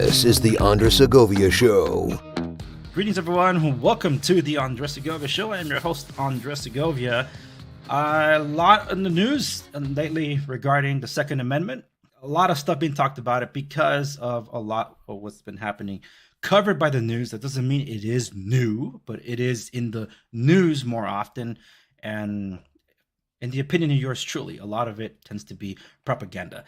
This is the Andres Segovia Show. Greetings, everyone. Welcome to the Andres Segovia Show. I am your host, Andres Segovia. A lot in the news lately regarding the Second Amendment. A lot of stuff being talked about it because of a lot of what's been happening covered by the news. That doesn't mean it is new, but it is in the news more often. And in the opinion of yours truly, a lot of it tends to be propaganda.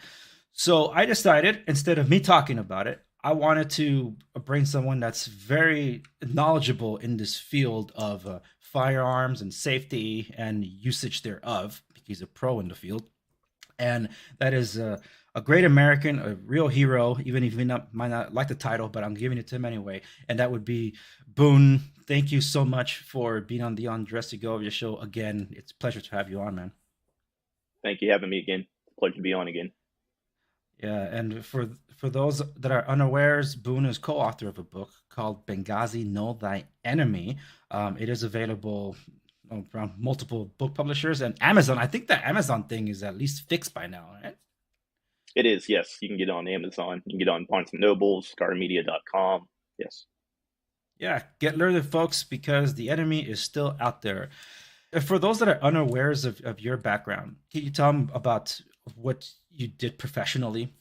So I decided, instead of me talking about it, I wanted to bring someone that's very knowledgeable in this field of firearms and safety and usage thereof. He's a pro in the field. And that is a great American, a real hero, even if you might not like the title, but I'm giving it to him anyway. And that would be Boon. Thank you so much for being on the Andres Segovia Show again. It's a pleasure to have you on, man. Thank you for having me again. Pleasure to be on again. Yeah, and for those that are unawares, Boon is co-author of a book called Benghazi Know Thy Enemy. It is available around multiple book publishers and Amazon. I think that Amazon thing is at least fixed by now, right? It is, yes. You can get it on Amazon. You can get it on Barnes & Noble, ScarMedia.com. Yes. Yeah, get learned, folks, because the enemy is still out there. For those that are unawares of your background, can you tell them about what you did professionally?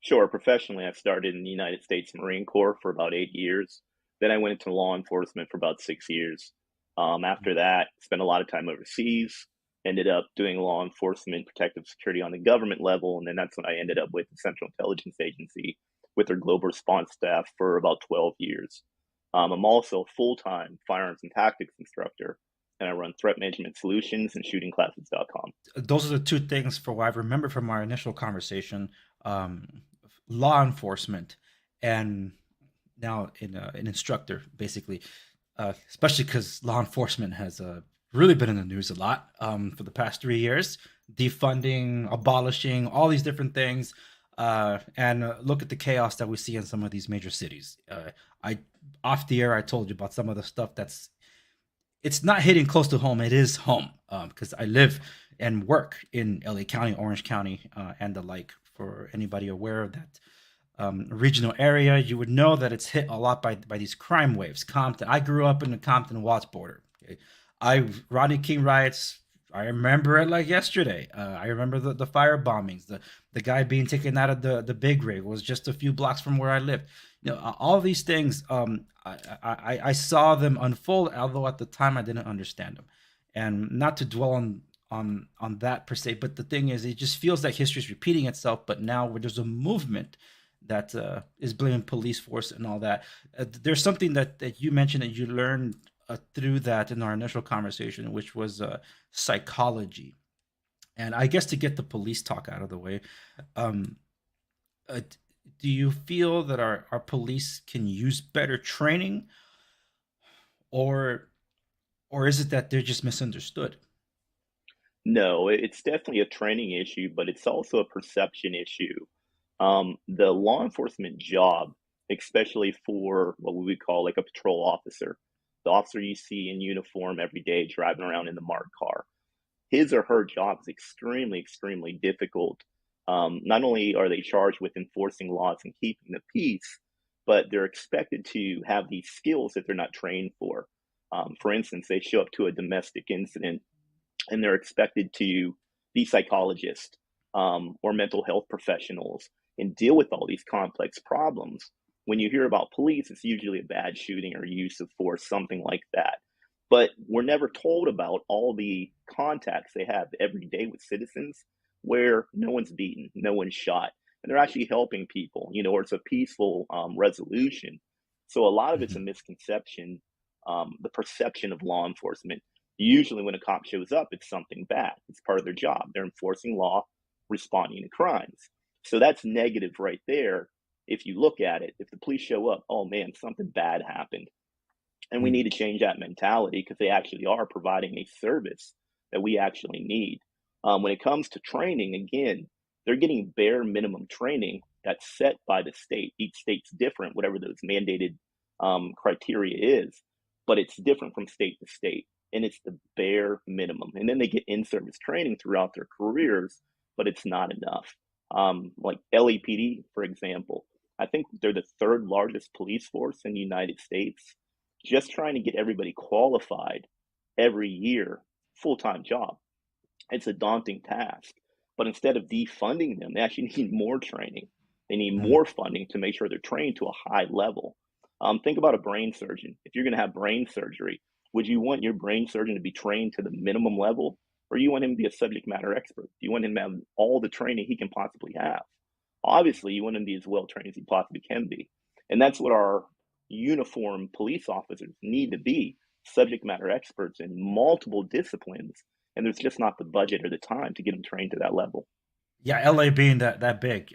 Sure. Professionally, I started in the United States Marine Corps for about 8 years. Then I went into law enforcement for about 6 years. After that, spent a lot of time overseas, ended up doing law enforcement, protective security on the government level. And then that's when I ended up with the Central Intelligence Agency with their global response staff for about 12 years. I'm also a full-time firearms and tactics instructor, and I run threat management solutions and shootingclasses.com. Those are the two things for what I remember from our initial conversation, law enforcement and now an instructor, basically, especially because law enforcement has really been in the news a lot for the past 3 years, defunding, abolishing, all these different things. And look at the chaos that we see in some of these major cities. Off the air, I told you about some of the stuff it's not hitting close to home. It is home because I live and work in LA County, Orange County, and the like. For anybody aware of that regional area, you would know that it's hit a lot by these crime waves. Compton. I grew up in the Compton-Watts border. Okay? Rodney King riots. I remember it like yesterday. I remember the fire bombings. The guy being taken out of the big rig was just a few blocks from where I lived. All these things. I saw them unfold, although at the time I didn't understand them. And not to dwell on that per se, but the thing is, it just feels like history is repeating itself. But now where there's a movement that is blaming police force and all that. There's something that you mentioned that you learned through that in our initial conversation, which was psychology. And I guess to get the police talk out of the way, do you feel that our police can use better training, or is it that they're just misunderstood? No, it's definitely a training issue, but it's also a perception issue. The law enforcement job, especially for what we would call like a patrol officer, the officer you see in uniform every day driving around in the marked car, his or her job is extremely, extremely difficult. Not only are they charged with enforcing laws and keeping the peace, but they're expected to have these skills that they're not trained for. For instance, they show up to a domestic incident and they're expected to be psychologists or mental health professionals and deal with all these complex problems. When you hear about police, it's usually a bad shooting or use of force, something like that. But we're never told about all the contacts they have every day with citizens where no one's beaten, no one's shot, and they're actually helping people, or it's a peaceful resolution. So a lot of it's a Mhm. misconception, the perception of law enforcement. Usually when a cop shows up, it's something bad. It's part of their job. They're enforcing law, responding to crimes. So that's negative right there. If you look at it, if the police show up, oh man, something bad happened. And we Mm. need to change that mentality because they actually are providing a service that we actually need. When it comes to training, again, they're getting bare minimum training that's set by the state. Each state's different, whatever those mandated criteria is, but it's different from state to state. And it's the bare minimum. And then they get in service training throughout their careers, but it's not enough. Like LAPD, for example, I think they're the third largest police force in the United States. Just trying to get everybody qualified every year, full-time job. It's a daunting task. But instead of defunding them, they actually need more training. They need Mm. more funding to make sure they're trained to a high level. Think about a brain surgeon. If you're going to have brain surgery, would you want your brain surgeon to be trained to the minimum level, or you want him to be a subject matter expert? Do you want him to have all the training he can possibly have? Obviously, you want him to be as well trained as he possibly can be. And that's what our uniform police officers need to be, subject matter experts in multiple disciplines. And there's just not the budget or the time to get them trained to that level. Yeah, LA being that big,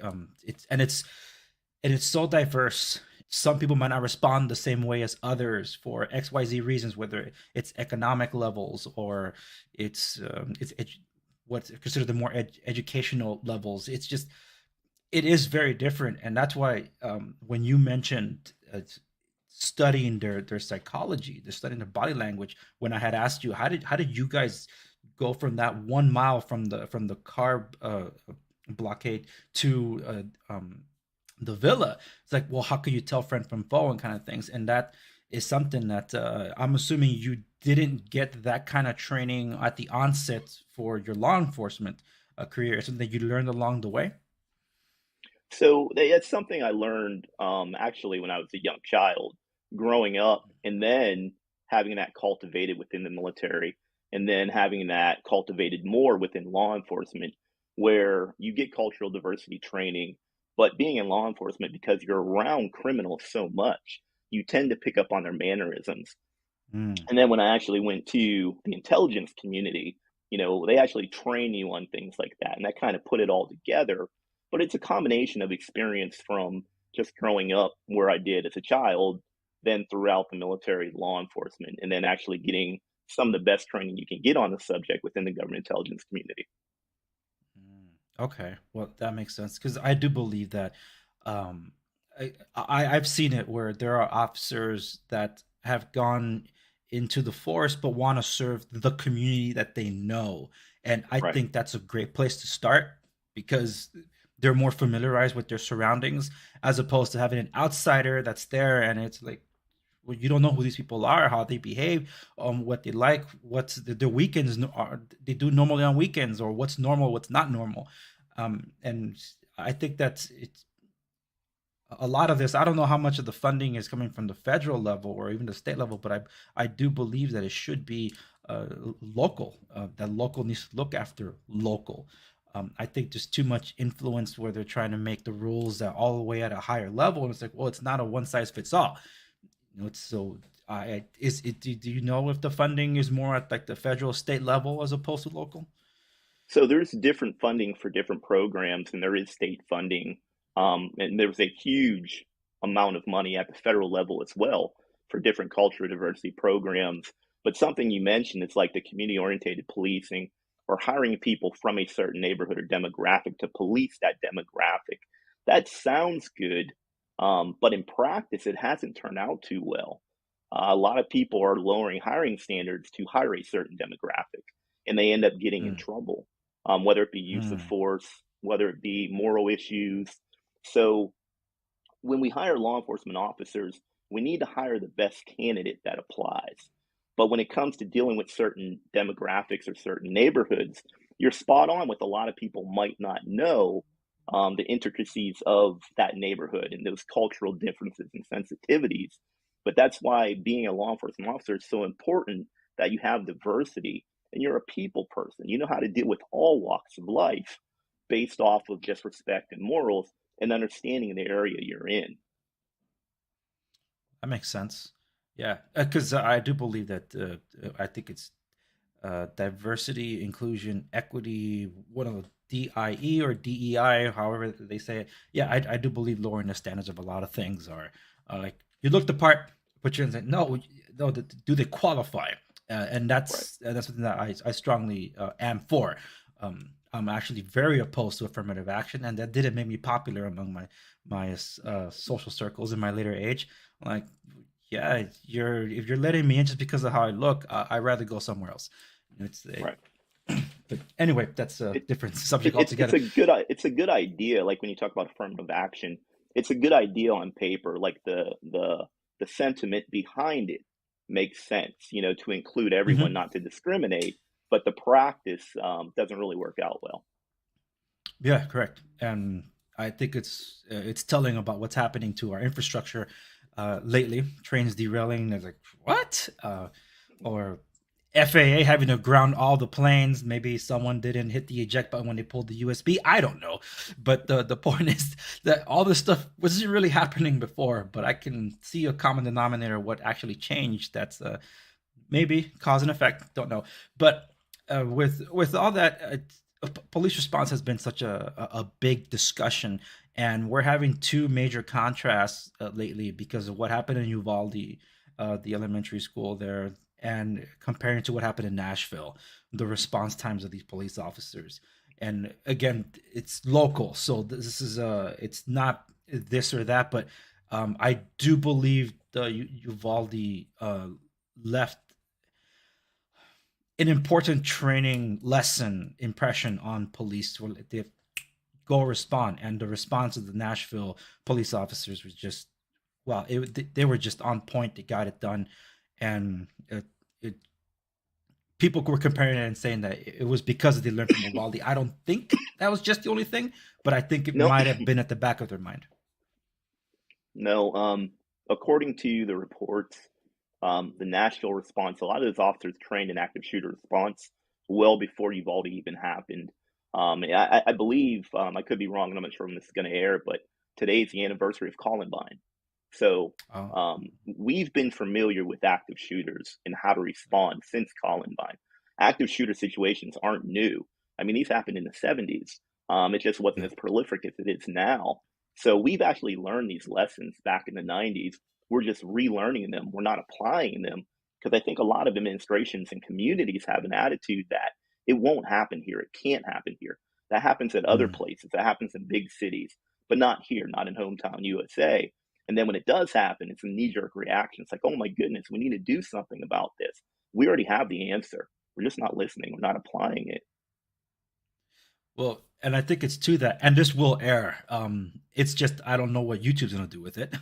it's so diverse. Some people might not respond the same way as others for XYZ reasons, whether it's economic levels or it's what's considered the more educational levels. It is very different, and that's why when you mentioned studying their psychology, they're studying their body language. When I had asked you how did you guys go from that 1 mile from the car blockade to the villa, it's like, well, how can you tell friend from foe and kind of things, and that is something that I'm assuming you didn't get that kind of training at the onset for your law enforcement career. It's something that you learned along the way. So that's something I learned actually when I was a young child, growing up, and then having that cultivated within the military, and then having that cultivated more within law enforcement, where you get cultural diversity training. But being in law enforcement, because you're around criminals so much, you tend to pick up on their mannerisms. Mm. And then when I actually went to the intelligence community, they actually train you on things like that. And that kind of put it all together. But it's a combination of experience from just growing up where I did as a child, then throughout the military, law enforcement, and then actually getting some of the best training you can get on the subject within the government intelligence community. Mm, okay, well, that makes sense because I do believe that um, I've seen it where there are officers that have gone into the force but want to serve the community that they know, and I Right. think that's a great place to start because they're more familiarized with their surroundings as opposed to having an outsider that's there and it's like, well, you don't know who these people are, how they behave, what they like, what's their weekends are they do normally on weekends, or what's normal, what's not normal. And I think that's it's a lot of this. I don't know how much of the funding is coming from the federal level or even the state level, but I do believe that it should be local. That local needs to look after local. I think there's too much influence where they're trying to make the rules that all the way at a higher level, and it's like, well, it's not a one size fits all. It's so is it do you know if the funding is more at like the federal state level as opposed to local? So there's different funding for different programs, and there is state funding. And there's a huge amount of money at the federal level as well for different cultural diversity programs. But something you mentioned, it's like the community oriented policing or hiring people from a certain neighborhood or demographic to police that demographic. That sounds good, but in practice, it hasn't turned out too well. A lot of people are lowering hiring standards to hire a certain demographic, and they end up getting in Mm, trouble, whether it be use of mm, force, whether it be moral issues. So when we hire law enforcement officers, we need to hire the best candidate that applies. But when it comes to dealing with certain demographics or certain neighborhoods, you're spot on with a lot of people might not know the intricacies of that neighborhood and those cultural differences and sensitivities. But that's why being a law enforcement officer is so important, that you have diversity and you're a people person. You know how to deal with all walks of life based off of just respect and morals and understanding the area you're in. that makes sense. Yeah, because I do believe that I think it's diversity, inclusion, equity, one of the DIE or DEI, however they say it. Yeah, I do believe lowering the standards of a lot of things are like you look the part, but you're saying no, no. Do they qualify? And Right. that's something that I strongly am for. I'm actually very opposed to affirmative action, and that didn't make me popular among my social circles in my later age. Like, yeah, you're if you're letting me in just because of how I look, I'd rather go somewhere else. It's Right. but anyway, that's a It, different subject it's altogether. a good it's a good idea. Like when you talk about affirmative action, it's a good idea on paper. Like the sentiment behind it makes sense, to include everyone, Hmm. not to discriminate. But the practice doesn't really work out well. Yeah, correct. And I think it's telling about what's happening to our infrastructure lately. Trains derailing. There's like what? Or FAA having to ground all the planes. Maybe someone didn't hit the eject button when they pulled the USB. I don't know. But the point is that all this stuff wasn't really happening before. But I can see a common denominator. What actually changed? That's maybe cause and effect. Don't know. But with all that, police response has been such a big discussion, and we're having two major contrasts lately because of what happened in Uvalde, the elementary school there, and comparing to what happened in Nashville, the response times of these police officers. And again, it's local, so this is it's not this or that, but I do believe the Uvalde left an important training lesson impression on police. They go respond, and the response of the Nashville police officers was just well, they were just on point. They got it done, and it people were comparing it and saying that it was because they learned from Uvalde. I don't think that was just the only thing, but I think it No, might have been at the back of their mind. no. According to the reports, the Nashville response, a lot of those officers trained in active shooter response well before Uvalde even happened. I believe, I could be wrong, and I'm not sure when this is going to air, but today's the anniversary of Columbine. So Oh, we've been familiar with active shooters and how to respond since Columbine. Active shooter situations aren't new. I mean, these happened in the 70s. It just wasn't yeah. as prolific as it is now. So we've actually learned these lessons back in the 90s. We're just relearning them. We're not applying them because I think a lot of administrations and communities have an attitude that it won't happen here. It can't happen here. That happens at other Mm. places. That happens in big cities, but not here, not in hometown USA. And then when it does happen, it's a knee jerk reaction. It's like, oh my goodness, we need to do something about this. We already have the answer. We're just not listening. We're not applying it. Well, and I think it's to that, and this will air. It's just I don't know what YouTube's gonna do with it,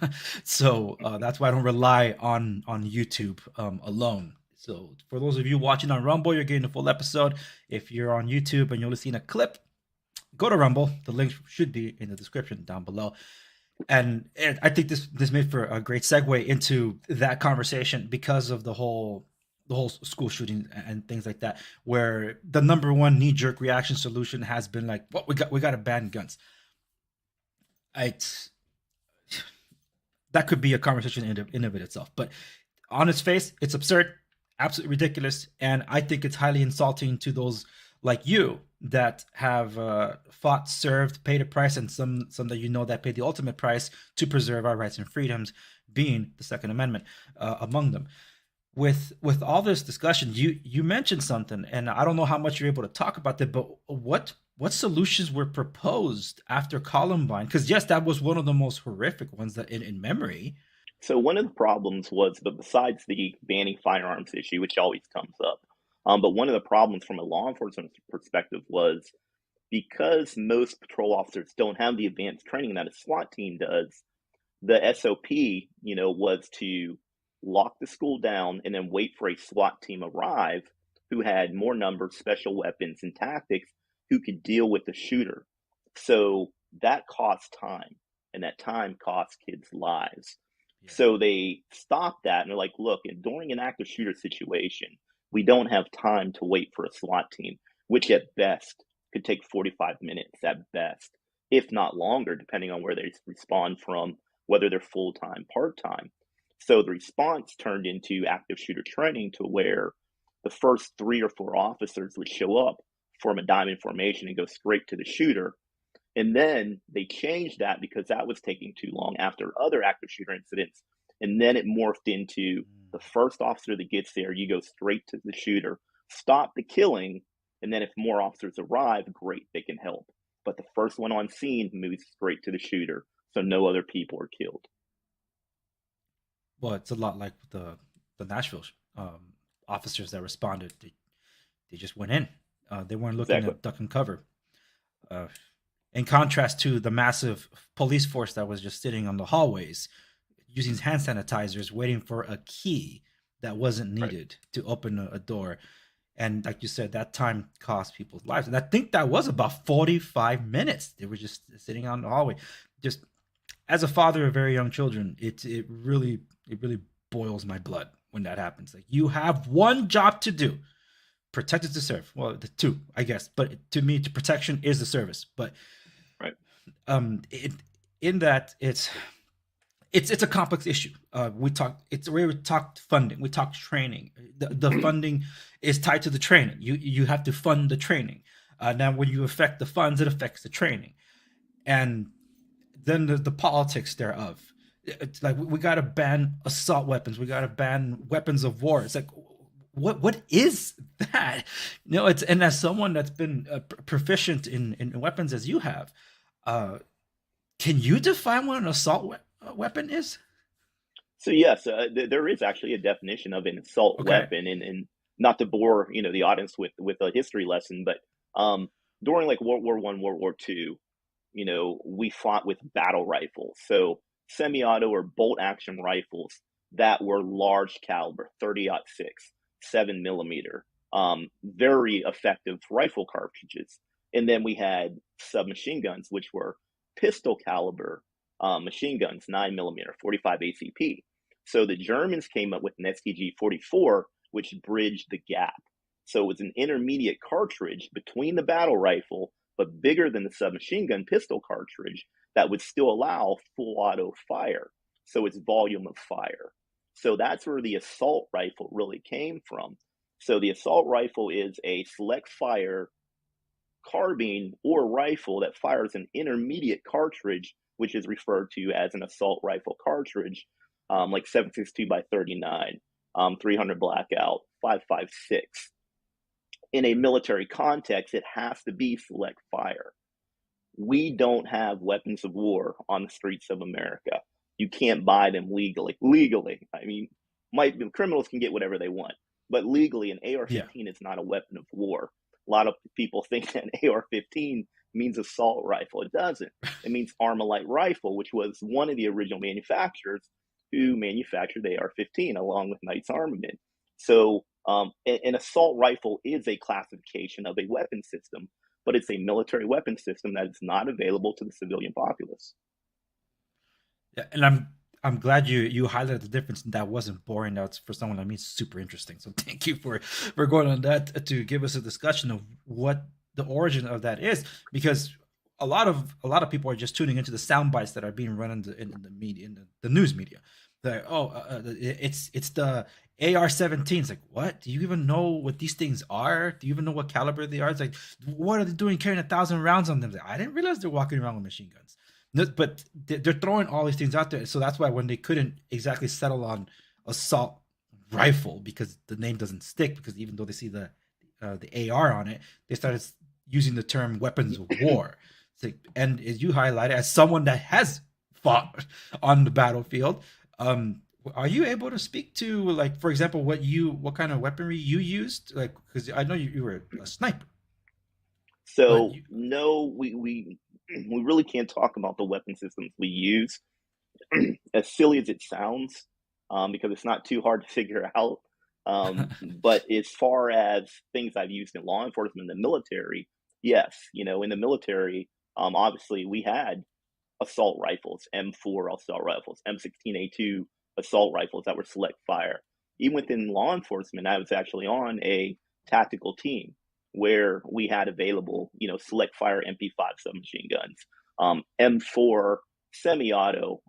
so that's why I don't rely on YouTube alone. So for those of you watching on Rumble, you're getting the full episode. If you're on YouTube and you're only seeing a clip, go to Rumble. The link should be in the description down below. And I think this made for a great segue into that conversation because of the whole school shooting and things like that, where the number one knee jerk reaction solution has been like, "Well, we got to ban guns." It's that could be a conversation in of it itself, but on its face, it's absurd, absolutely ridiculous, and I think it's highly insulting to those like you that have fought, served, paid a price, and some that that paid the ultimate price to preserve our rights and freedoms, being the Second Amendment among them. With all this discussion, you mentioned something, and I don't know how much you're able to talk about that, but what solutions were proposed after Columbine? Because yes, that was one of the most horrific ones that in memory. So one of the problems was, but besides the banning firearms issue, which always comes up, but one of the problems from a law enforcement perspective was because most patrol officers don't have the advanced training that a SWAT team does. The SOP, was to lock the school down and then wait for a SWAT team arrive who had more numbers, special weapons, and tactics who could deal with the shooter. So that costs time, and that time costs kids' lives. Yeah. So they stopped that and they're like, look, during an active shooter situation, we don't have time to wait for a SWAT team, which at best could take 45 minutes at best, if not longer, depending on where they respond from, whether they're full time, part time. So the response turned into active shooter training to where the first 3 or 4 officers would show up, form a diamond formation, and go straight to the shooter. And then they changed that because that was taking too long after other active shooter incidents. And then it morphed into the first officer that gets there, you go straight to the shooter, stop the killing, and then if more officers arrive, great, they can help. But the first one on scene moves straight to the shooter, so no other people are killed. Well, it's a lot like the Nashville officers that responded. They just went in. They weren't looking Exactly. at duck and cover. Uh, in contrast to the massive police force that was just sitting on the hallways using hand sanitizers, waiting for a key that wasn't Right. needed to open a door. And like you said, that time cost people's lives. And I think that was about 45 minutes. They were just sitting on the hallway. Just as a father of very young children, it really boils my blood when that happens. Like, you have one job to do: protect is to serve. Well, the two, I guess, but to me, the protection is the service. But Right. it, in that, it's a complex issue. We talked funding, we talked training. The funding is tied to the training. You have to fund the training. Now, when you affect the funds, it affects the training, and then the politics thereof. It's like we got to ban assault weapons. We got to ban weapons of war. It's like, what is that? It's, and as someone that's been proficient in weapons as you have, can you define what an assault weapon is? So yes, there is actually a definition of an assault Okay. weapon, and not to bore the audience with a history lesson, but during like World War I, World War II, we fought with battle rifles, so semi-auto or bolt-action rifles that were large caliber, 30-06, 7 millimeter, very effective rifle cartridges. And then we had submachine guns, which were pistol caliber machine guns, 9 millimeter, 45 ACP. So the Germans came up with an STG-44, which bridged the gap. So it was an intermediate cartridge between the battle rifle, but bigger than the submachine gun pistol cartridge, that would still allow full auto fire. So it's volume of fire. So that's where the assault rifle really came from. So the assault rifle is a select fire carbine or rifle that fires an intermediate cartridge, which is referred to as an assault rifle cartridge, like 7.62 by 39, 300 blackout, 5.56. In a military context, it has to be select fire. We don't have weapons of war on the streets of America. You can't buy them legally. I mean, criminals can get whatever they want, but legally, an AR-15 is not a weapon of war. A lot of people think that an AR-15 means assault rifle. It doesn't. It means Armalite rifle, which was one of the original manufacturers who manufactured the AR-15 along with Knight's Armament. So an assault rifle is a classification of a weapon system, but it's a military weapon system that is not available to the civilian populace. Yeah, and I'm glad you highlighted the difference. That wasn't boring. That's, for someone like me, super interesting. So thank you for going on that to give us a discussion of what the origin of that is, because a lot of people are just tuning into the sound bites that are being run in the media, in the news media. They're, it's the AR-17. It's like, what? Do you even know what these things are? Do you even know what caliber they are? It's like, what are they doing carrying 1,000 rounds on them? Like, I didn't realize they're walking around with machine guns. But they're throwing all these things out there. So that's why when they couldn't exactly settle on assault rifle, because the name doesn't stick, because even though they see the AR on it, they started using the term weapons of war. And as you highlighted, as someone that has fought on the battlefield, are you able to speak to, like, for example, what kind of weaponry you used? Like, because I know you were a sniper. So no, we really can't talk about the weapon systems we use, as silly as it sounds, because it's not too hard to figure out. But as far as things I've used in law enforcement and the military, yes, in the military, obviously we had assault rifles, M4 assault rifles, M16A2 assault rifles that were select fire. Even within law enforcement, I was actually on a tactical team where we had available, select fire MP5 submachine guns, M4 semi-auto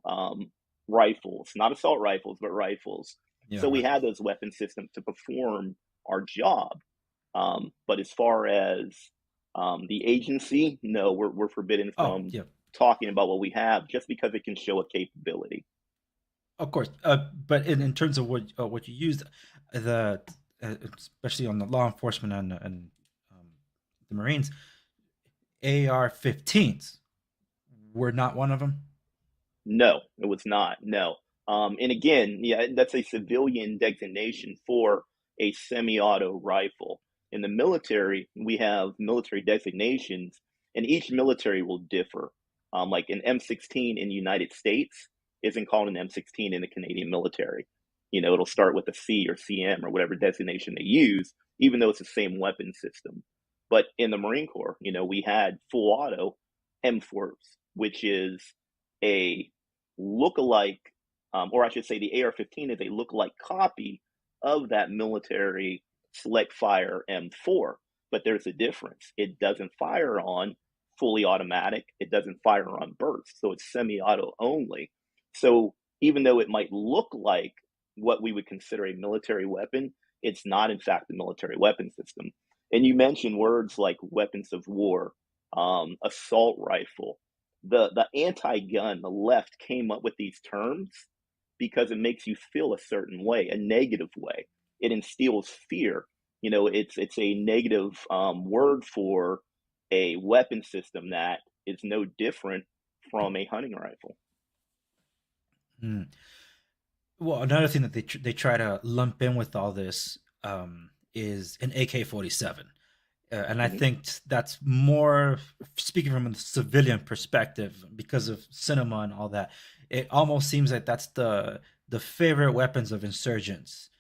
rifles, not assault rifles, but rifles. Yeah. So we had those weapon systems to perform our job. But as far as the agency, no, we're forbidden from talking about what we have, just because it can show a capability. Of course, but in terms of what you used, especially on the law enforcement and the Marines, AR-15s were not one of them. No, it was not. No, and again, yeah, that's a civilian designation for a semi-auto rifle. In the military, we have military designations, and each military will differ. Like an M16 in the United States isn't called an M16 in the Canadian military. It'll start with a C or CM or whatever designation they use, even though it's the same weapon system. But in the Marine Corps, we had full auto M4s, which is a look-alike, or I should say the AR-15 is a look-alike copy of that military select fire M4. But there's a difference. It doesn't fire on fully automatic. It doesn't fire on burst. So it's semi-auto only. So even though it might look like what we would consider a military weapon, it's not in fact a military weapon system. And you mentioned words like weapons of war, assault rifle. The anti-gun, the left came up with these terms because it makes you feel a certain way, a negative way. It instills fear. It's a negative word for a weapon system that is no different from a hunting rifle. Mm. Well, another thing that they try to lump in with all this is an AK-47. And I think that's more speaking from a civilian perspective because of cinema and all that. It almost seems like that's the favorite weapons of insurgents.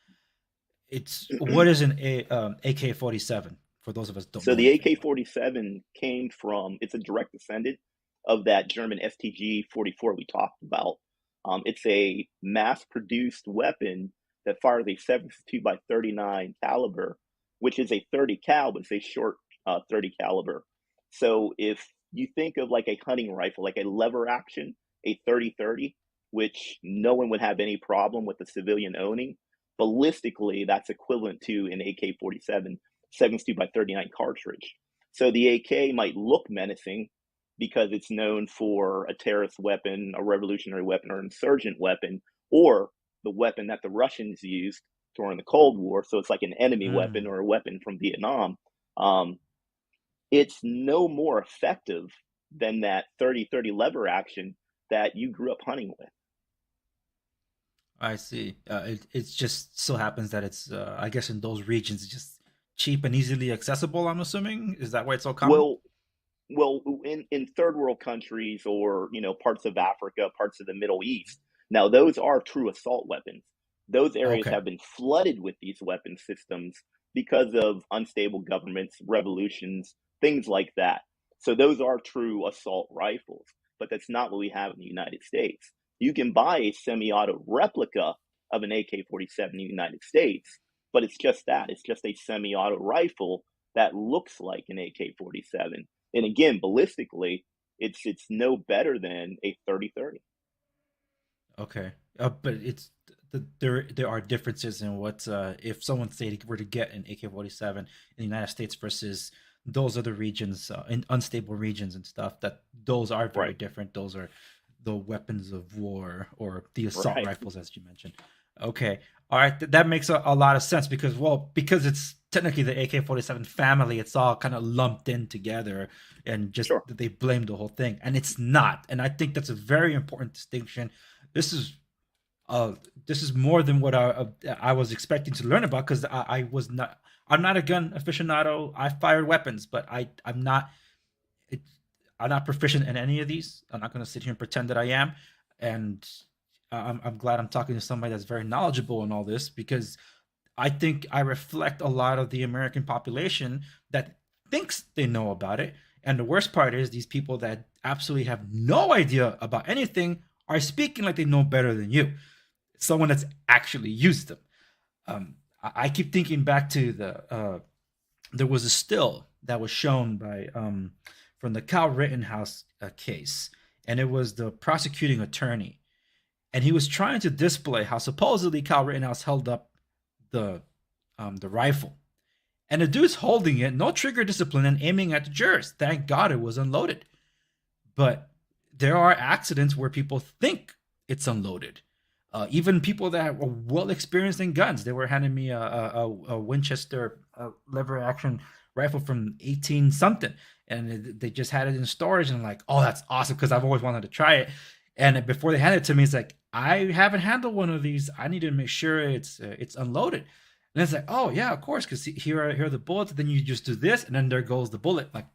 It's what is an AK-47 for those of us don't So know the anything. AK-47 came from, it's a direct descendant of that German STG-44 we talked about. It's a mass-produced weapon that fires a 7.62 by 39 caliber, which is a 30 cal, but it's a short 30 caliber. So if you think of like a hunting rifle, like a lever action, a 30-30, which no one would have any problem with the civilian owning, ballistically, that's equivalent to an AK-47 7.62 by 39 cartridge. So the AK might look menacing because it's known for a terrorist weapon, a revolutionary weapon, or insurgent weapon, or the weapon that the Russians used during the Cold War. So it's like an enemy weapon or a weapon from Vietnam. It's no more effective than that 30-30 lever action that you grew up hunting with. I see. It just so happens that it's I guess in those regions it's just cheap and easily accessible. I'm assuming is that why it's so common? Well, well, in third world countries or parts of Africa, parts of the Middle East, now those are true assault weapons. Those areas Okay. have been flooded with these weapon systems because of unstable governments, revolutions, things like that. So those are true assault rifles, but that's not what we have in the United States. You can buy a semi-auto replica of an AK-47 in the United States, but it's just that. It's just a semi-auto rifle that looks like an AK-47. And again, ballistically, it's no better than a 30-30. Okay. But it's there are differences in what if someone say were to get an AK-47 in the United States versus those other regions, in unstable regions and stuff. That those are very Right, different. Those are the weapons of war or the assault right, rifles, as you mentioned. Okay. All right. That makes a lot of sense because it's technically the AK-47 family. It's all kind of lumped in together and just sure. they blame the whole thing. And it's not. And I think that's a very important distinction. This is uh, this is more than what I was expecting to learn about because I was not. I'm not a gun aficionado. I fired weapons, but I'm not. It, I'm not proficient in any of these. I'm not going to sit here and pretend that I am. And I'm glad I'm talking to somebody that's very knowledgeable in all this because I think I reflect a lot of the American population that thinks they know about it. And the worst part is these people that absolutely have no idea about anything are speaking like they know better than you. Someone that's actually used them. I keep thinking back to there was a still that was shown by from the Kyle Rittenhouse case, and it was the prosecuting attorney, and he was trying to display how supposedly Kyle Rittenhouse held up the rifle, and the dude's holding it, no trigger discipline, and aiming at the jurors. Thank God it was unloaded, but there are accidents where people think it's unloaded. Even people that were well experienced in guns, they were handing me a Winchester lever action rifle from 18 something, and they just had it in storage. And I'm like, oh, that's awesome because I've always wanted to try it. And before they handed it to me, it's like I haven't handled one of these. I need to make sure it's unloaded. And it's like, oh yeah, of course, because here are the bullets. Then you just do this, and then there goes the bullet. Like,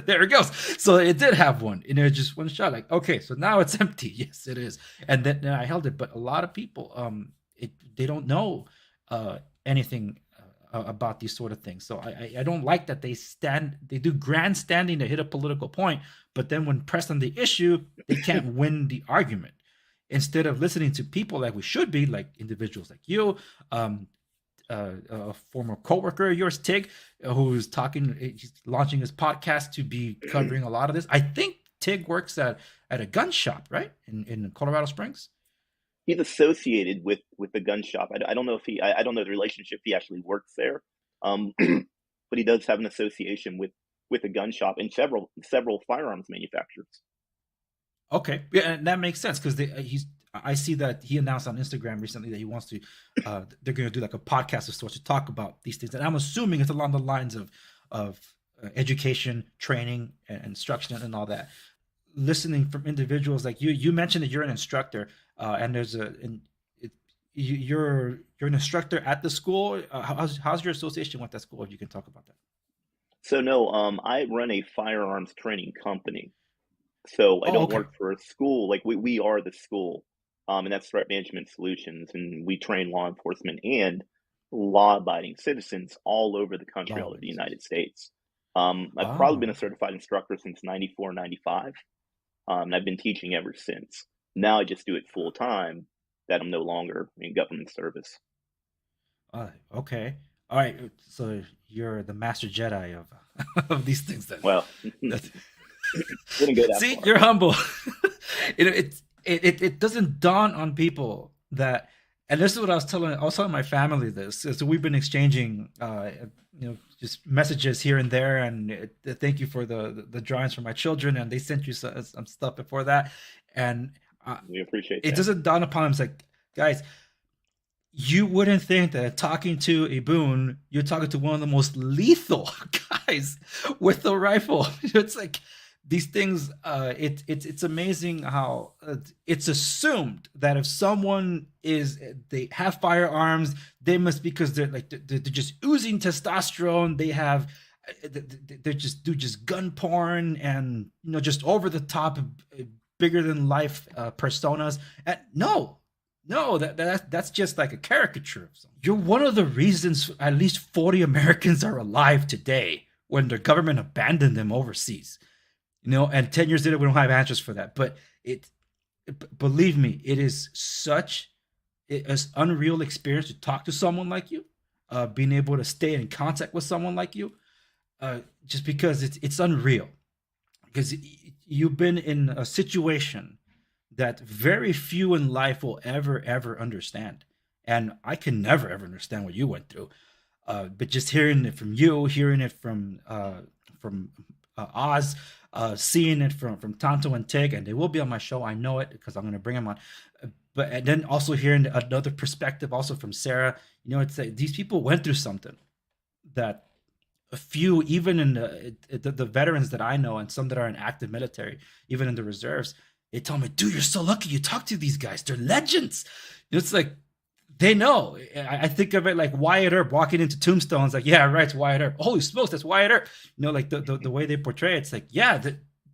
There it goes. So it did have one, and it was just one shot. Like, okay, so now it's empty. Yes, it is. And then I held it. But a lot of people, they don't know uh, anything about these sort of things. So I don't like that they do grandstanding to hit a political point, but then when pressed on the issue, they can't win the argument. Instead of listening to people like we should be, like individuals like you, um, a former coworker of yours, Tig, who's talking, he's launching his podcast to be covering a lot of this. I think Tig works at a gun shop, right, in Colorado Springs. He's associated with the gun shop. I don't know if I don't know the relationship he actually works there, but he does have an association with a gun shop and several firearms manufacturers. Okay, yeah, and that makes sense because he's. I see that he announced on Instagram recently that he wants to. They're going to do like a podcast of sorts to talk about these things, and I'm assuming it's along the lines of education, training, and instruction, and all that. Listening from individuals like you, you mentioned that you're an instructor, and you're an instructor at the school. How's your association with that school? If you can talk about that. So no, I run a firearms training company. So I Oh, don't okay. work for a school. Like we are the school, and that's Threat Management Solutions, and we train law enforcement and law-abiding citizens all over the country, all over the Lawless. United States. I've probably Oh, been a okay. certified instructor since 94, 95, and I've been teaching ever since. Now I just do it full time that I'm no longer in government service. Okay. All right. So you're the master Jedi of of these things then. Well, That's, wouldn't go that see, far. you're humble. It doesn't dawn on people that, and this is what I was telling my family this. So we've been exchanging, just messages here and there, and thank you for the drawings for my children, and they sent you some stuff before that, and uh, We appreciate it that. doesn't dawn upon them. It's like, guys, you wouldn't think that talking to a Boon, you're talking to one of the most lethal guys with a rifle. It's like these things. It's amazing how it's assumed that if someone they have firearms, they must, because they're just oozing testosterone. They have they're just gun porn and just over the top, bigger than life personas. And no, no, that's just like a caricature of something. You're one of the reasons at least 40 Americans are alive today when their government abandoned them overseas. And 10 years later, we don't have answers for that. But believe me, it is such an unreal experience to talk to someone like you, being able to stay in contact with someone like you, just because it's unreal. Because you've been in a situation that very few in life will ever understand, and I can never ever understand what you went through. But just hearing it from you, hearing it from Oz, seeing it from Tonto and Tig, and they will be on my show. I know it because I'm going to bring them on. But and then also hearing another perspective, also from Sarah. It's like these people went through something that a few, even in the veterans that I know, and some that are in active military, even in the reserves, they tell me, dude, you're so lucky you talk to these guys. They're legends. It's like they know. I think of it like Wyatt Earp walking into tombstones, like, yeah, right, it's Wyatt Earp. Holy smokes, that's Wyatt Earp. Like the way they portray it, it's like, yeah,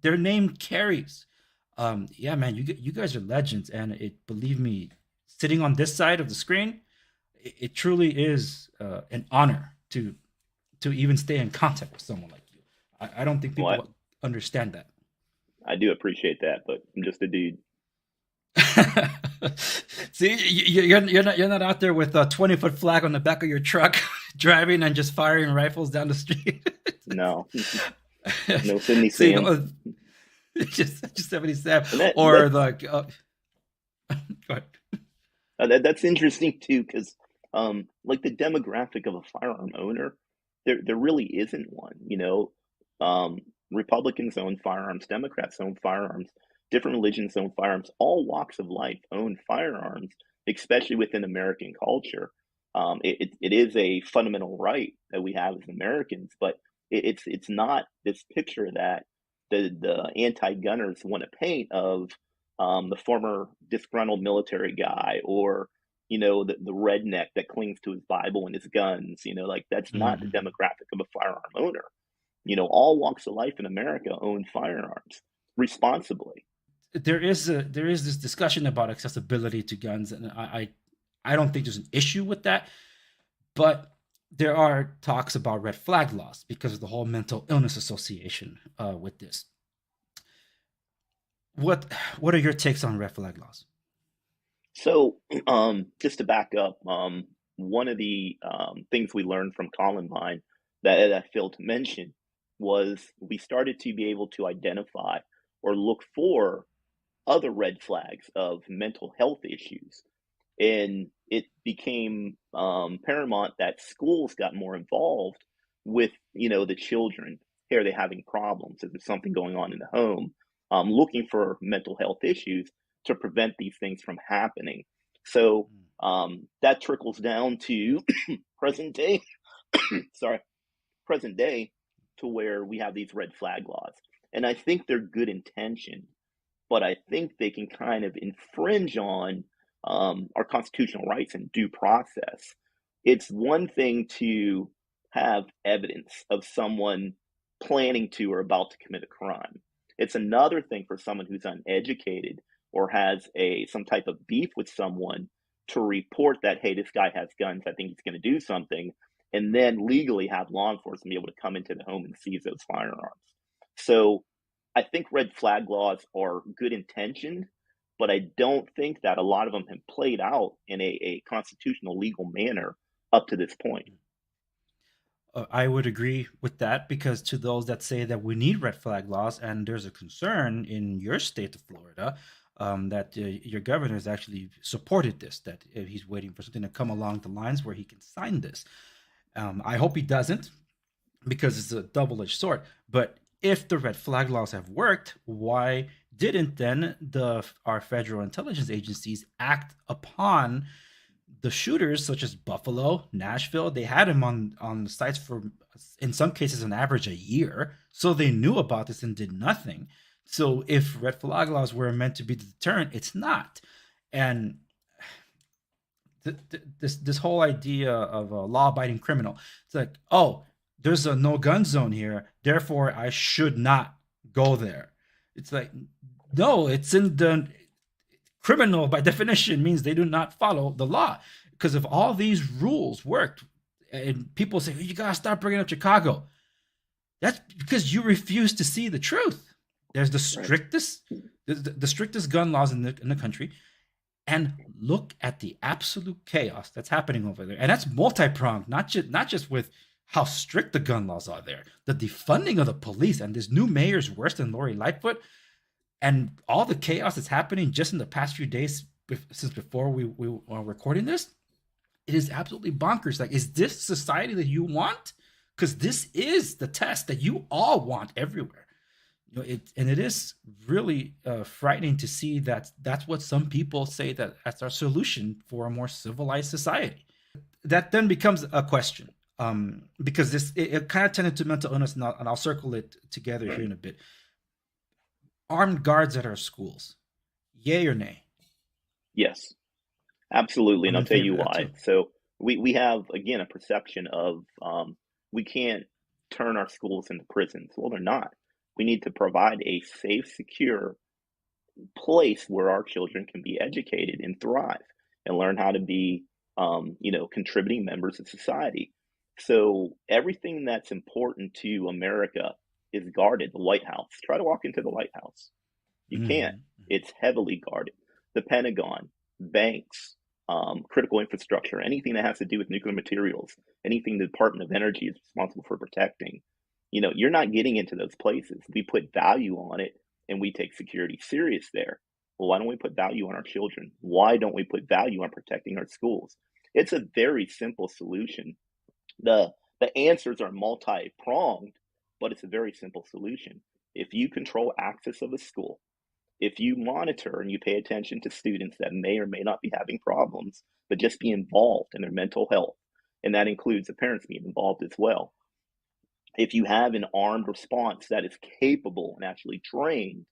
their name carries. Yeah, man, you guys are legends, and believe me, sitting on this side of the screen, it truly is an honor to even stay in contact with someone like you. I don't think Well, people understand that. I do appreciate that, but I'm just a dude. See, you're not out there with a 20-foot flag on the back of your truck, driving and just firing rifles down the street. No, no Sydney See, Sam. just 77, And that or that's like, go ahead. that's interesting too, because like the demographic of a firearm owner, there really isn't one. Um, Republicans own firearms, Democrats own firearms, different religions own firearms, all walks of life own firearms, especially within American culture. It is a fundamental right that we have as Americans, but it's not this picture that the anti-gunners want to paint of the former disgruntled military guy, or the redneck that clings to his Bible and his guns. Like that's not the Mhm. demographic of a firearm owner. All walks of life in America own firearms responsibly. There is this discussion about accessibility to guns, and I don't think there's an issue with that, but there are talks about red flag laws because of the whole mental illness association with this. What are your takes on red flag laws? So, just to back up, one of the things we learned from Columbine that I failed to mention was we started to be able to identify or look for other red flags of mental health issues. And it became paramount that schools got more involved with, the children. Here, are they having problems? Is there something going on in the home? Looking for mental health issues to prevent these things from happening. So that trickles down to present day. Sorry, present day, to where we have these red flag laws, and I think they're good intention, but I think they can kind of infringe on our constitutional rights and due process. It's one thing to have evidence of someone planning to or about to commit a crime. It's another thing for someone who's uneducated or has some type of beef with someone to report that, hey, this guy has guns, I think he's going to do something, and then legally have law enforcement be able to come into the home and seize those firearms. So I think red flag laws are good intentioned, but I don't think that a lot of them have played out in a constitutional legal manner up to this point. I would agree with that because to those that say that we need red flag laws, and there's a concern in your state of Florida that your governor has actually supported this, that he's waiting for something to come along the lines where he can sign this. I hope he doesn't because it's a double edged sword. But if the red flag laws have worked, why didn't then our federal intelligence agencies act upon the shooters, such as Buffalo, Nashville? They had him on the sites for, in some cases, an average a year, so they knew about this and did nothing. So if red flag laws were meant to be the deterrent, it's not. And this whole idea of a law-abiding criminal, it's like, oh, there's a no gun zone here, therefore I should not go there. It's like, no, it's in the criminal by definition means they do not follow the law. Because if all these rules worked, and people say, you gotta stop bringing up Chicago, that's because you refuse to see the truth. There's the strictest, the strictest gun laws in the country, and look at the absolute chaos that's happening over there. And that's multi-pronged, not just with how strict the gun laws are there, the defunding of the police, and this new mayor's worse than Lori Lightfoot, and all the chaos that's happening just in the past few days since before we are recording this. It is absolutely bonkers. Like, is this society that you want? Because this is the test that you all want everywhere. It is really frightening to see that that's what some people say that that's our solution for a more civilized society. That then becomes a question, because it kind of tended to mental illness, and I'll circle it together here in a bit. Armed guards at our schools, yay or nay? Yes, absolutely, and I'm I'll in tell favor you of that why. too. So we have, again, a perception of we can't turn our schools into prisons. Well, they're not. We need to provide a safe, secure place where our children can be educated and thrive and learn how to be, contributing members of society. So everything that's important to America is guarded. The White House. Try to walk into the White House. You can't. Mhm. It's heavily guarded. The Pentagon, banks, critical infrastructure, anything that has to do with nuclear materials, anything the Department of Energy is responsible for protecting. You're not getting into those places. We put value on it and we take security serious there. Well, why don't we put value on our children? Why don't we put value on protecting our schools? It's a very simple solution. The answers are multi-pronged, but it's a very simple solution. If you control access of a school, if you monitor and you pay attention to students that may or may not be having problems, but just be involved in their mental health, and that includes the parents being involved as well. If you have an armed response that is capable and actually trained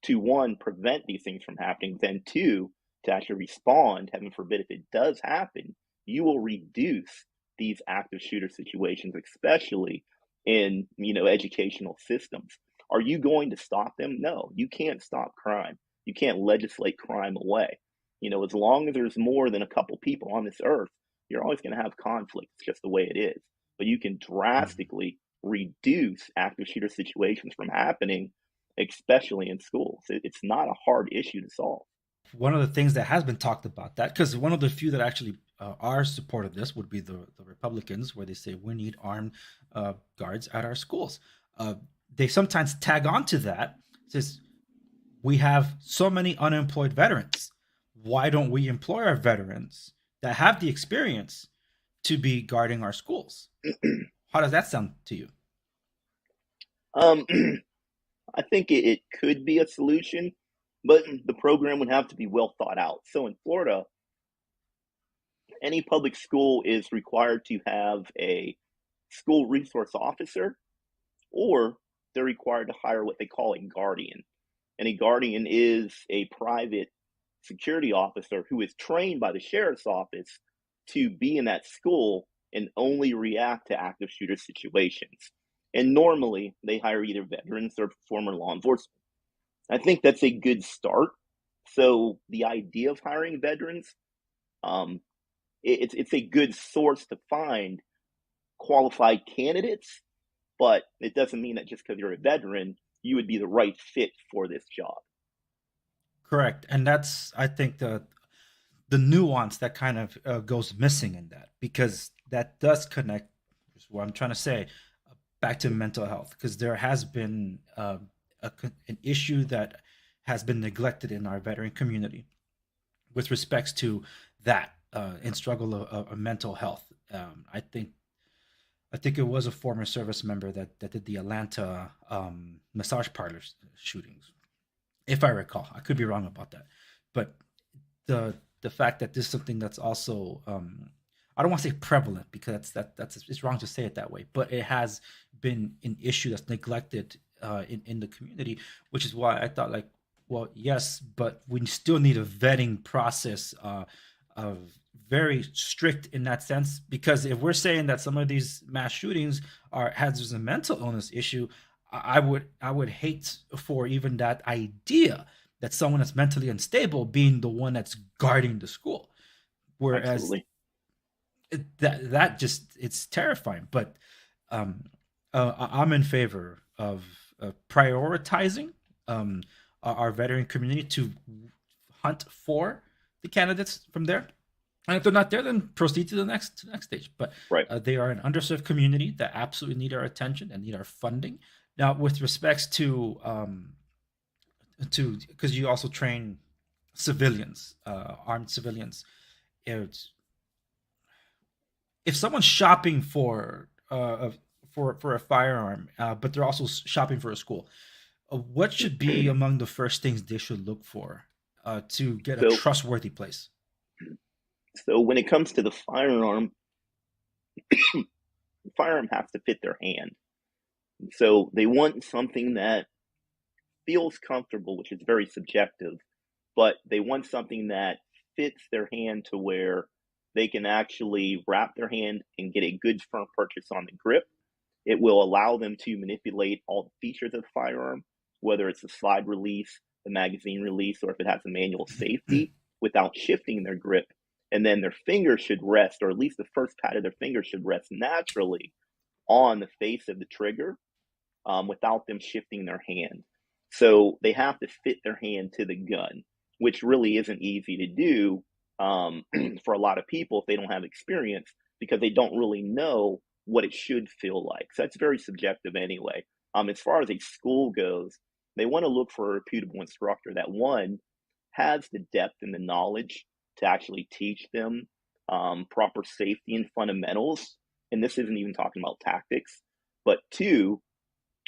to, one, prevent these things from happening, then two, to actually respond, heaven forbid, if it does happen, you will reduce these active shooter situations, especially in, educational systems. Are you going to stop them? No, you can't stop crime. You can't legislate crime away. As long as there's more than a couple people on this earth, you're always going to have conflict. It's just the way it is. But you can Mhm. drastically reduce active shooter situations from happening, especially in schools. It's not a hard issue to solve. One of the things that has been talked about that, because one of the few that actually are support of this would be the Republicans, where they say we need armed guards at our schools. Uh, they sometimes tag on to that, says we have so many unemployed veterans. Why don't we employ our veterans that have the experience to be guarding our schools? How does that sound to you? Um, I think it could be a solution, but the program would have to be well thought out. So in Florida, any public school is required to have a school resource officer, or they're required to hire what they call a guardian. And a guardian is a private security officer who is trained by the sheriff's office to be in that school and only react to active shooter situations. And normally they hire either veterans or former law enforcement. I think that's a good start. So the idea of hiring veterans, um, it's a good source to find qualified candidates, but it doesn't mean that just because you're a veteran, you would be the right fit for this job. Correct, and that's I think the nuance that kind of goes missing in that, because that does connect, is what I'm trying to say, back to mental health, because there has been an issue that has been neglected in our veteran community with respects to that in struggle of mental health. I think it was a former service member that did the Atlanta massage parlors shootings, if I recall. I could be wrong about that, but the fact that this is something that's also I don't want to say prevalent, because that's it's wrong to say it that way, but it has been an issue that's neglected in the community, which is why I thought, like, well, yes, but we still need a vetting process of very strict in that sense, because if we're saying that some of these mass shootings are has a mental illness issue, I would hate for even that idea that someone that's mentally unstable being the one that's guarding the school, whereas Absolutely. that just it's terrifying. But um I'm in favor of prioritizing um our veteran community to hunt for the candidates from there, and if they're not there, then proceed to the next stage. But Right. they are an underserved community that absolutely need our attention and need our funding. Now, with respects to because you also train civilians, armed civilians. It's, if someone's shopping for a firearm, but they're also shopping for a school, what should be among the first things they should look for to get a So, trustworthy place? so when it comes to the firearm has to fit their hand. So they want something that feels comfortable, which is very subjective, but they want something that fits their hand to where they can actually wrap their hand and get a good firm purchase on the grip. It will allow them to manipulate all the features of the firearm, whether it's the slide release, the magazine release, or if it has a manual safety, without shifting their grip. And then their fingers should rest, or at least the first pad of their fingers should rest naturally on the face of the trigger, without them shifting their hand. So they have to fit their hand to the gun, which really isn't easy to do, for a lot of people if they don't have experience, because they don't really know what it should feel like. So that's very subjective anyway. As far as a school goes, they want to look for a reputable instructor that, one, has the depth and the knowledge to actually teach them proper safety and fundamentals. And this isn't even talking about tactics, but two,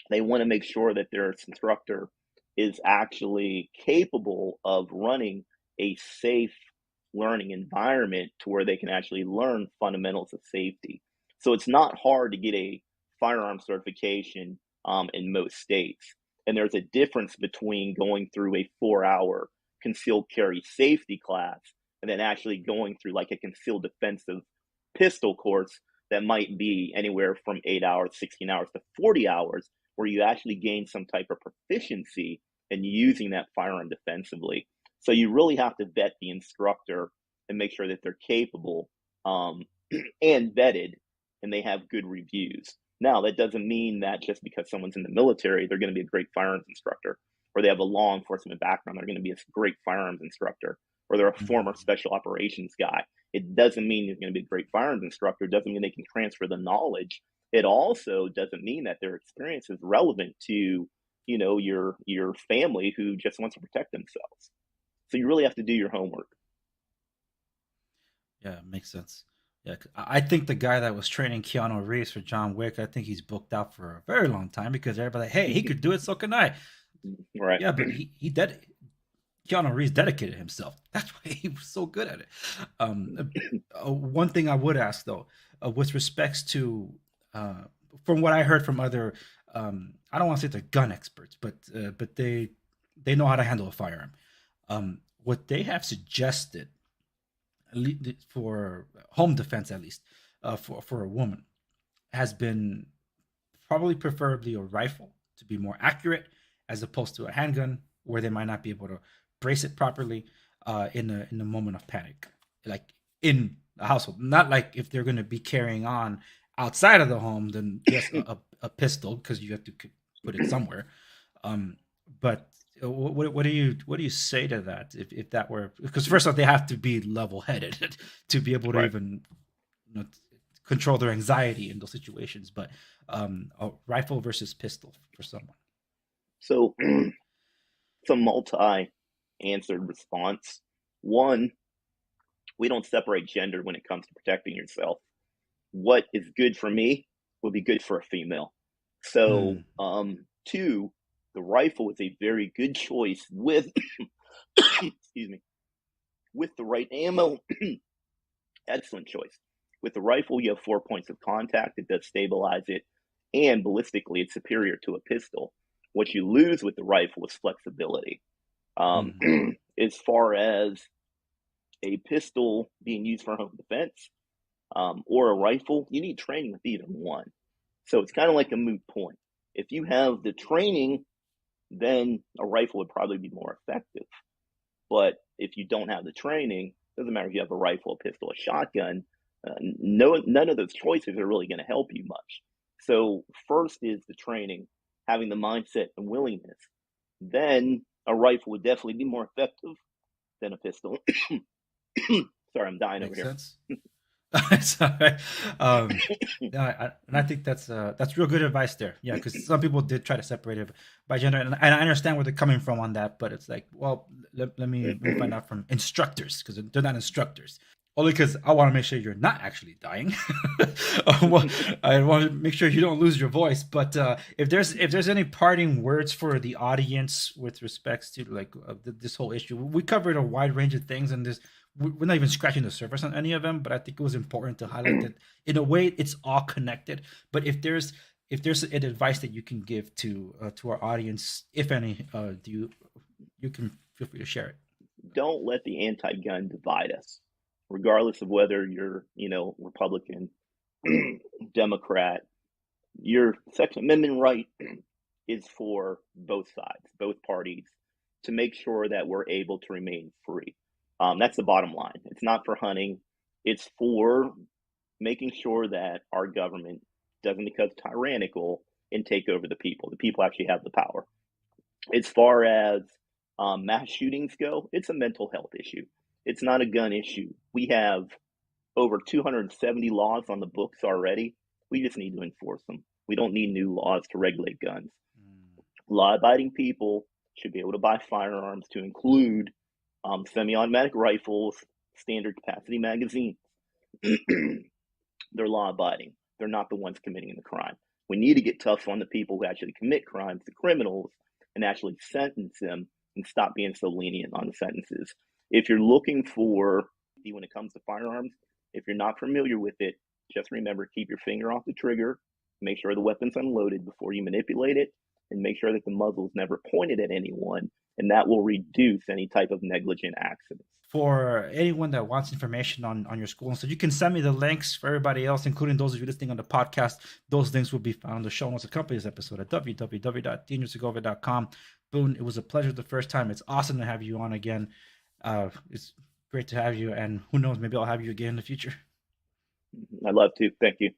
they want to make sure that their instructor is actually capable of running a safe learning environment to where they can actually learn fundamentals of safety. So it's not hard to get a firearm certification in most states. And there's a difference between going through a 4 hour concealed carry safety class and then actually going through like a concealed defensive pistol course that might be anywhere from 8 hours, 16 hours to 40 hours, where you actually gain some type of proficiency in using that firearm defensively. So you really have to vet the instructor and make sure that they're capable, um, and vetted, and they have good reviews. Now, that doesn't mean that just because someone's in the military, they're going to be a great firearms instructor, or they have a law enforcement background, they're going to be a great firearms instructor, or they're a former Mhm. special operations guy. It doesn't mean they're going to be a great firearms instructor. It doesn't mean they can transfer the knowledge. It also doesn't mean that their experience is relevant to, your family who just wants to protect themselves. So you really have to do your homework. Yeah, makes sense. Yeah, I think the guy that was training Keanu Reeves for John Wick, I think he's booked out for a very long time because everybody like, hey, he could do it, so can I. Right. Yeah, but Keanu Reeves dedicated himself. That's why he was so good at it. One thing I would ask though, with respects to, uh, from what I heard from other, I don't want to say they're gun experts, but they know how to handle a firearm. What they have suggested for home defense, at least, for a woman, has been probably preferably a rifle to be more accurate as opposed to a handgun where they might not be able to brace it properly in a moment of panic, like in the household. Not like if they're going to be carrying on outside of the home, then yes, a pistol because you have to put it somewhere. Um, but what do you say to that if that were, because first off they have to be level headed to be able to Right. even control their anxiety in those situations. But a rifle versus pistol for someone. So it's a multi-answered response. One, we don't separate gender when it comes to protecting yourself. What is good for me will be good for a female. So, Mm, two, the rifle is a very good choice with, excuse me, with the right ammo. Excellent choice. With the rifle, you have 4 points of contact. It does stabilize it, and ballistically, it's superior to a pistol. What you lose with the rifle is flexibility. Um, mm, as far as a pistol being used for home defense, or a rifle, you need training with either one. So it's kind of like a moot point. If you have the training, then a rifle would probably be more effective. But if you don't have the training, doesn't matter if you have a rifle, a pistol, a shotgun. None of those choices are really going to help you much. So first is the training, having the mindset and willingness. Then a rifle would definitely be more effective than a pistol. Sorry, I'm dying over makes here. sense. Sorry. Yeah, and I think that's real good advice there. Yeah, because some people did try to separate it by gender, and I understand where they're coming from on that. But it's like, well, let me find out from instructors because they're not instructors. Only because I want to make sure you're not actually dying. I want to make sure you don't lose your voice. But if there's any parting words for the audience with respects to like this whole issue, we covered a wide range of things, and this we're not even scratching the surface on any of them. But I think it was important to highlight that in a way it's all connected. But if there's an advice that you can give to our audience, if any, do you can feel free to share it. Don't let the anti-gun divide us, regardless of whether you're, Republican, Democrat. Your Second Amendment right is for both sides, both parties, to make sure that we're able to remain free. That's the bottom line. It's not for hunting. It's for making sure that our government doesn't become tyrannical and take over the people. The people actually have the power. As far as mass shootings go, it's a mental health issue. It's not a gun issue. We have over 270 laws on the books already. We just need to enforce them. We don't need new laws to regulate guns. Mm, Law abiding people should be able to buy firearms to include semi automatic rifles, standard capacity magazines. They're law abiding. They're not the ones committing the crime. We need to get tough on the people who actually commit crimes, the criminals, and actually sentence them and stop being so lenient on the sentences. If you're looking for when it comes to firearms, if you're not familiar with it, just remember keep your finger off the trigger, make sure the weapon's unloaded before you manipulate it, and make sure that the muzzle is never pointed at anyone, and that will reduce any type of negligent accidents. For anyone that wants information on your school and stuff, you can send me the links. For everybody else, including those of you listening on the podcast, those links will be found in the show notes accompanying this episode at www.deandersegovia.com. Boon, it was a pleasure the first time. It's awesome to have you on again. It's great to have you, and who knows, maybe I'll have you again in the future. I'd love to. Thank you.